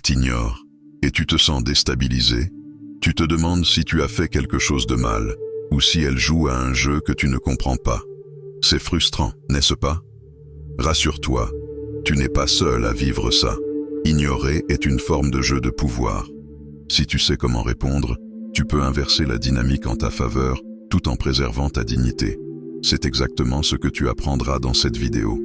t'ignore et tu te sens déstabilisé. Tu te demandes si tu as fait quelque chose de mal ou si elle joue à un jeu que tu ne comprends pas. C'est frustrant, n'est-ce pas? Rassure-toi, tu n'es pas seul à vivre ça. Ignorer est une forme de jeu de pouvoir. Si tu sais comment répondre, tu peux inverser la dynamique en ta faveur tout en préservant ta dignité. C'est exactement ce que tu apprendras dans cette vidéo.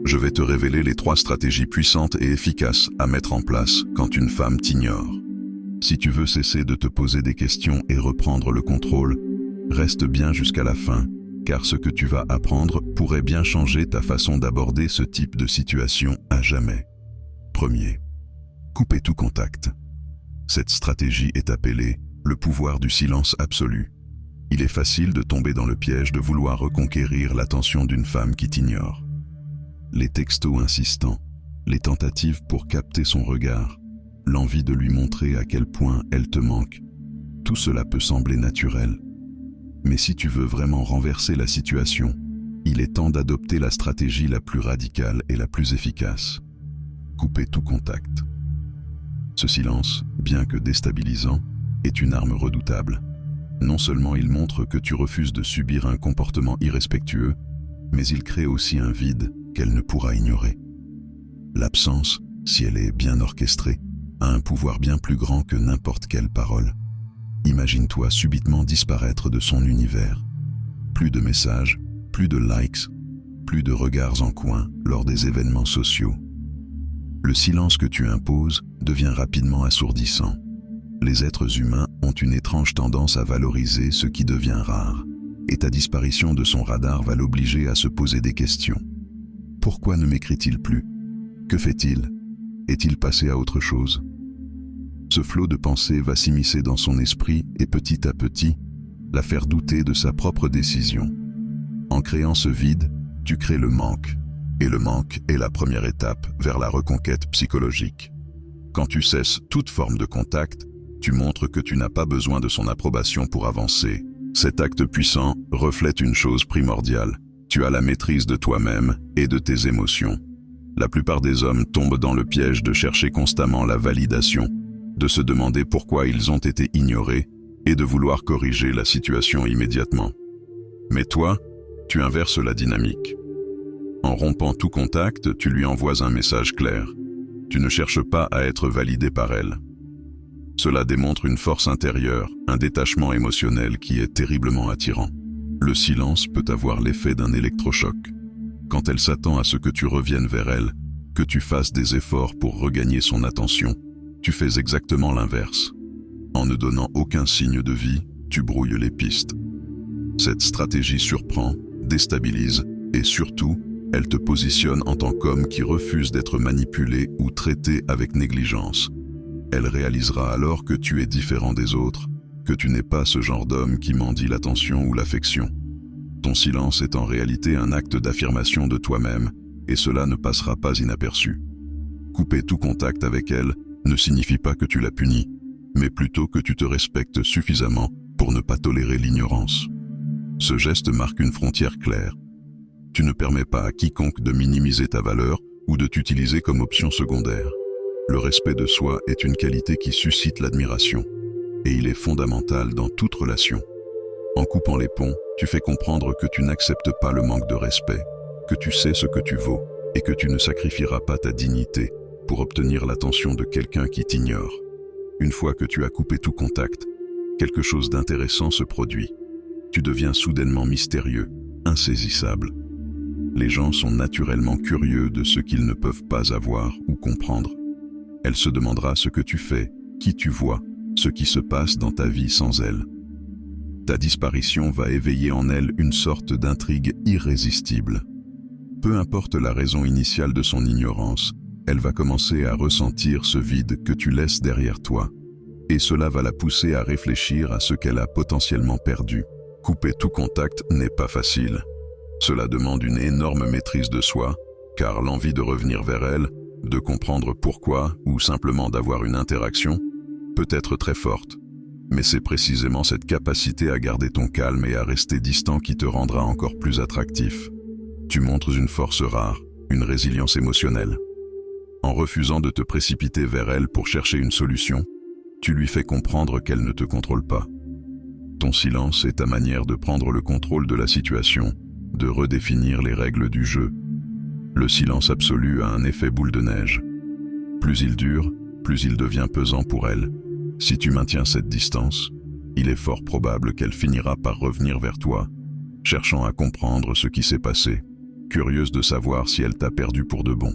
Je vais te révéler les 3 stratégies puissantes et efficaces à mettre en place quand une femme t'ignore. Si tu veux cesser de te poser des questions et reprendre le contrôle, reste bien jusqu'à la fin, car ce que tu vas apprendre pourrait bien changer ta façon d'aborder ce type de situation à jamais. Premier, couper tout contact. Cette stratégie est appelée le pouvoir du silence absolu. Il est facile de tomber dans le piège de vouloir reconquérir l'attention d'une femme qui t'ignore. Les textos insistants, les tentatives pour capter son regard, l'envie de lui montrer à quel point elle te manque, tout cela peut sembler naturel. Mais si tu veux vraiment renverser la situation, il est temps d'adopter la stratégie la plus radicale et la plus efficace. Couper tout contact. Ce silence, bien que déstabilisant, est une arme redoutable. Non seulement il montre que tu refuses de subir un comportement irrespectueux, mais il crée aussi un vide qu'elle ne pourra ignorer. L'absence, si elle est bien orchestrée, a un pouvoir bien plus grand que n'importe quelle parole. Imagine-toi subitement disparaître de son univers. Plus de messages, plus de likes, plus de regards en coin lors des événements sociaux. Le silence que tu imposes devient rapidement assourdissant. Les êtres humains ont une étrange tendance à valoriser ce qui devient rare, et ta disparition de son radar va l'obliger à se poser des questions. Pourquoi ne m'écrit-il plus? Que fait-il? Est-il passé à autre chose? Ce flot de pensées va s'immiscer dans son esprit et petit à petit, la faire douter de sa propre décision. En créant ce vide, tu crées le manque. Et le manque est la première étape vers la reconquête psychologique. Quand tu cesses toute forme de contact, tu montres que tu n'as pas besoin de son approbation pour avancer. Cet acte puissant reflète une chose primordiale. Tu as la maîtrise de toi-même et de tes émotions. La plupart des hommes tombent dans le piège de chercher constamment la validation, de se demander pourquoi ils ont été ignorés et de vouloir corriger la situation immédiatement. Mais toi, tu inverses la dynamique. En rompant tout contact, tu lui envoies un message clair. Tu ne cherches pas à être validé par elle. Cela démontre une force intérieure, un détachement émotionnel qui est terriblement attirant. Le silence peut avoir l'effet d'un électrochoc. Quand elle s'attend à ce que tu reviennes vers elle, que tu fasses des efforts pour regagner son attention, tu fais exactement l'inverse. En ne donnant aucun signe de vie, tu brouilles les pistes. Cette stratégie surprend, déstabilise et surtout, elle te positionne en tant qu'homme qui refuse d'être manipulé ou traité avec négligence. Elle réalisera alors que tu es différent des autres, que tu n'es pas ce genre d'homme qui mendie l'attention ou l'affection. Ton silence est en réalité un acte d'affirmation de toi-même, et cela ne passera pas inaperçu. Couper tout contact avec elle ne signifie pas que tu la punis, mais plutôt que tu te respectes suffisamment pour ne pas tolérer l'ignorance. Ce geste marque une frontière claire. Tu ne permets pas à quiconque de minimiser ta valeur ou de t'utiliser comme option secondaire. Le respect de soi est une qualité qui suscite l'admiration, et il est fondamental dans toute relation. En coupant les ponts, tu fais comprendre que tu n'acceptes pas le manque de respect, que tu sais ce que tu vaux et que tu ne sacrifieras pas ta dignité pour obtenir l'attention de quelqu'un qui t'ignore. Une fois que tu as coupé tout contact, quelque chose d'intéressant se produit. Tu deviens soudainement mystérieux, insaisissable. Les gens sont naturellement curieux de ce qu'ils ne peuvent pas avoir ou comprendre. Elle se demandera ce que tu fais, qui tu vois, ce qui se passe dans ta vie sans elle. Ta disparition va éveiller en elle une sorte d'intrigue irrésistible. Peu importe la raison initiale de son ignorance, elle va commencer à ressentir ce vide que tu laisses derrière toi. Et cela va la pousser à réfléchir à ce qu'elle a potentiellement perdu. Couper tout contact n'est pas facile. Cela demande une énorme maîtrise de soi, car l'envie de revenir vers elle, de comprendre pourquoi ou simplement d'avoir une interaction, peut être très forte. Mais c'est précisément cette capacité à garder ton calme et à rester distant qui te rendra encore plus attractif. Tu montres une force rare, une résilience émotionnelle. En refusant de te précipiter vers elle pour chercher une solution, tu lui fais comprendre qu'elle ne te contrôle pas. Ton silence est ta manière de prendre le contrôle de la situation, de redéfinir les règles du jeu. Le silence absolu a un effet boule de neige. Plus il dure, plus il devient pesant pour elle. Si tu maintiens cette distance, il est fort probable qu'elle finira par revenir vers toi, cherchant à comprendre ce qui s'est passé, curieuse de savoir si elle t'a perdu pour de bon.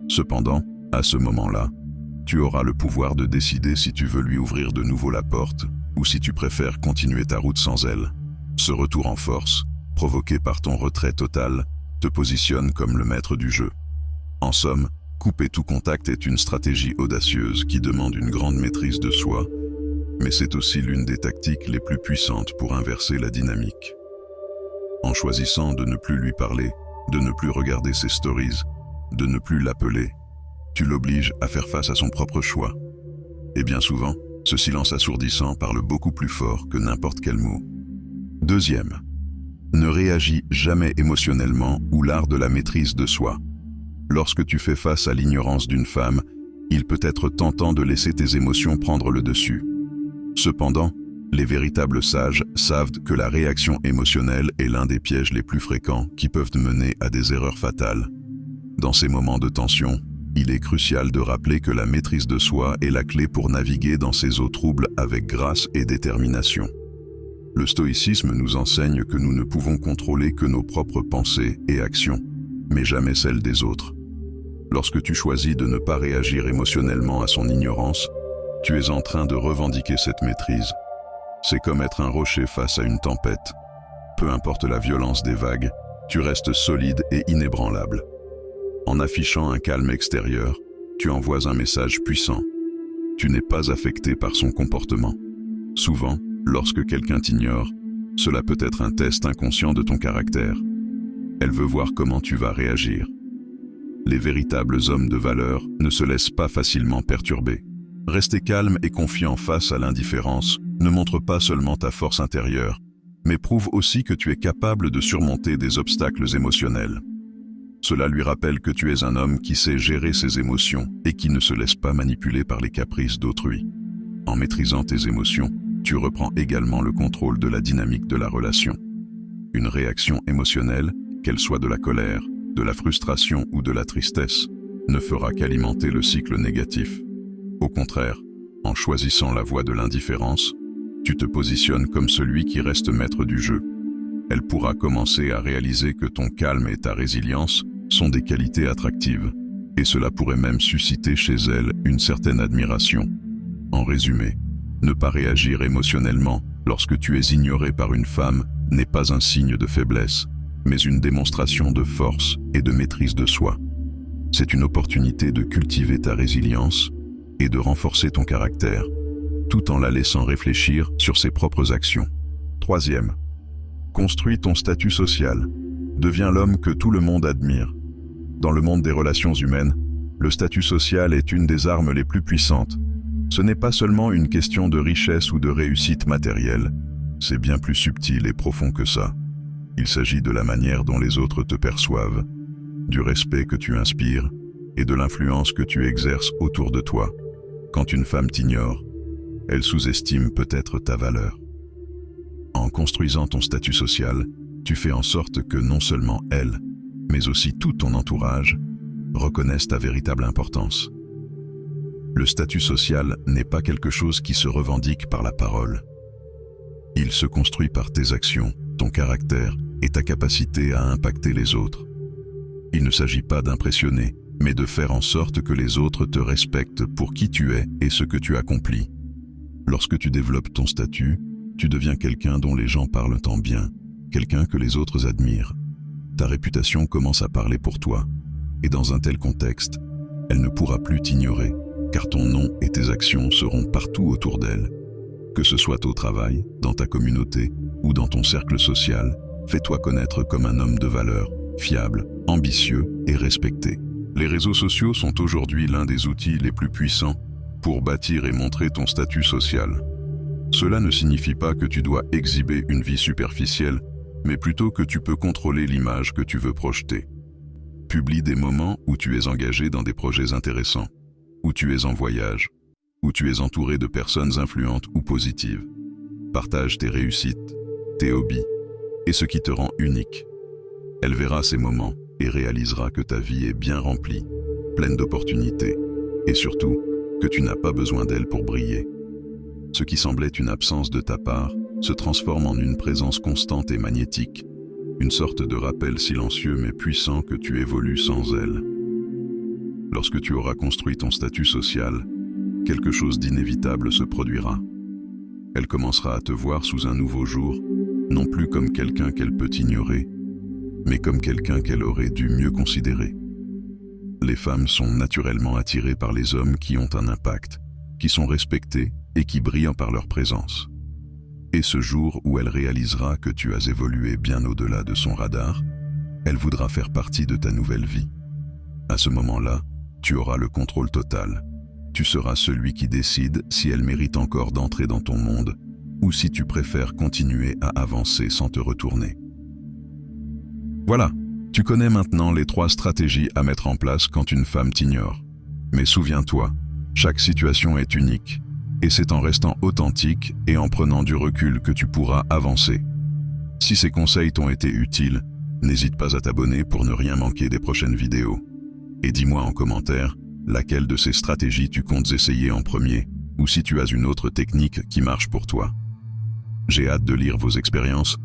Cependant, à ce moment-là, tu auras le pouvoir de décider si tu veux lui ouvrir de nouveau la porte ou si tu préfères continuer ta route sans elle. Ce retour en force, provoqué par ton retrait total, te positionne comme le maître du jeu. En somme, couper tout contact est une stratégie audacieuse qui demande une grande maîtrise de soi, mais c'est aussi l'une des tactiques les plus puissantes pour inverser la dynamique. En choisissant de ne plus lui parler, de ne plus regarder ses stories, de ne plus l'appeler, tu l'obliges à faire face à son propre choix. Et bien souvent, ce silence assourdissant parle beaucoup plus fort que n'importe quel mot. Deuxième, ne réagis jamais émotionnellement ou l'art de la maîtrise de soi. Lorsque tu fais face à l'ignorance d'une femme, il peut être tentant de laisser tes émotions prendre le dessus. Cependant, les véritables sages savent que la réaction émotionnelle est l'un des pièges les plus fréquents qui peuvent mener à des erreurs fatales. Dans ces moments de tension, il est crucial de rappeler que la maîtrise de soi est la clé pour naviguer dans ces eaux troubles avec grâce et détermination. Le stoïcisme nous enseigne que nous ne pouvons contrôler que nos propres pensées et actions, mais jamais celles des autres. Lorsque tu choisis de ne pas réagir émotionnellement à son ignorance, tu es en train de revendiquer cette maîtrise. C'est comme être un rocher face à une tempête. Peu importe la violence des vagues, tu restes solide et inébranlable. En affichant un calme extérieur, tu envoies un message puissant. Tu n'es pas affecté par son comportement. Souvent, lorsque quelqu'un t'ignore, cela peut être un test inconscient de ton caractère. Elle veut voir comment tu vas réagir. Les véritables hommes de valeur ne se laissent pas facilement perturber. Rester calme et confiant face à l'indifférence ne montre pas seulement ta force intérieure, mais prouve aussi que tu es capable de surmonter des obstacles émotionnels. Cela lui rappelle que tu es un homme qui sait gérer ses émotions et qui ne se laisse pas manipuler par les caprices d'autrui. En maîtrisant tes émotions, tu reprends également le contrôle de la dynamique de la relation. Une réaction émotionnelle, qu'elle soit de la colère, de la frustration ou de la tristesse, ne fera qu'alimenter le cycle négatif. Au contraire, en choisissant la voie de l'indifférence, tu te positionnes comme celui qui reste maître du jeu. Elle pourra commencer à réaliser que ton calme et ta résilience sont des qualités attractives, et cela pourrait même susciter chez elle une certaine admiration. En résumé, ne pas réagir émotionnellement lorsque tu es ignoré par une femme n'est pas un signe de faiblesse, mais une démonstration de force et de maîtrise de soi. C'est une opportunité de cultiver ta résilience et de renforcer ton caractère, tout en la laissant réfléchir sur ses propres actions. Troisième, construis ton statut social. Deviens l'homme que tout le monde admire. Dans le monde des relations humaines, le statut social est une des armes les plus puissantes. Ce n'est pas seulement une question de richesse ou de réussite matérielle, c'est bien plus subtil et profond que ça. Il s'agit de la manière dont les autres te perçoivent, du respect que tu inspires et de l'influence que tu exerces autour de toi. Quand une femme t'ignore, elle sous-estime peut-être ta valeur. En construisant ton statut social, tu fais en sorte que non seulement elle, mais aussi tout ton entourage, reconnaissent ta véritable importance. Le statut social n'est pas quelque chose qui se revendique par la parole. Il se construit par tes actions, ton caractère et ta capacité à impacter les autres. Il ne s'agit pas d'impressionner, mais de faire en sorte que les autres te respectent pour qui tu es et ce que tu accomplis. Lorsque tu développes ton statut, tu deviens quelqu'un dont les gens parlent en bien, quelqu'un que les autres admirent. Ta réputation commence à parler pour toi, et dans un tel contexte, elle ne pourra plus t'ignorer, car ton nom et tes actions seront partout autour d'elle. Que ce soit au travail, dans ta communauté ou dans ton cercle social, fais-toi connaître comme un homme de valeur, fiable, ambitieux et respecté. Les réseaux sociaux sont aujourd'hui l'un des outils les plus puissants pour bâtir et montrer ton statut social. Cela ne signifie pas que tu dois exhiber une vie superficielle, mais plutôt que tu peux contrôler l'image que tu veux projeter. Publie des moments où tu es engagé dans des projets intéressants, où tu es en voyage, où tu es entouré de personnes influentes ou positives. Partage tes réussites, tes hobbies et ce qui te rend unique. Elle verra ces moments et réalisera que ta vie est bien remplie, pleine d'opportunités, et surtout que tu n'as pas besoin d'elle pour briller. Ce qui semblait une absence de ta part se transforme en une présence constante et magnétique, une sorte de rappel silencieux mais puissant que tu évolues sans elle. Lorsque tu auras construit ton statut social, quelque chose d'inévitable se produira. Elle commencera à te voir sous un nouveau jour, non plus comme quelqu'un qu'elle peut ignorer, mais comme quelqu'un qu'elle aurait dû mieux considérer. Les femmes sont naturellement attirées par les hommes qui ont un impact, qui sont respectés et qui brillent par leur présence. Et ce jour où elle réalisera que tu as évolué bien au-delà de son radar, elle voudra faire partie de ta nouvelle vie. À ce moment-là, tu auras le contrôle total. Tu seras celui qui décide si elle mérite encore d'entrer dans ton monde ou si tu préfères continuer à avancer sans te retourner. Voilà, tu connais maintenant les 3 stratégies à mettre en place quand une femme t'ignore. Mais souviens-toi, chaque situation est unique, et c'est en restant authentique et en prenant du recul que tu pourras avancer. Si ces conseils t'ont été utiles, n'hésite pas à t'abonner pour ne rien manquer des prochaines vidéos. Et dis-moi en commentaire laquelle de ces stratégies tu comptes essayer en premier, ou si tu as une autre technique qui marche pour toi. J'ai hâte de lire vos expériences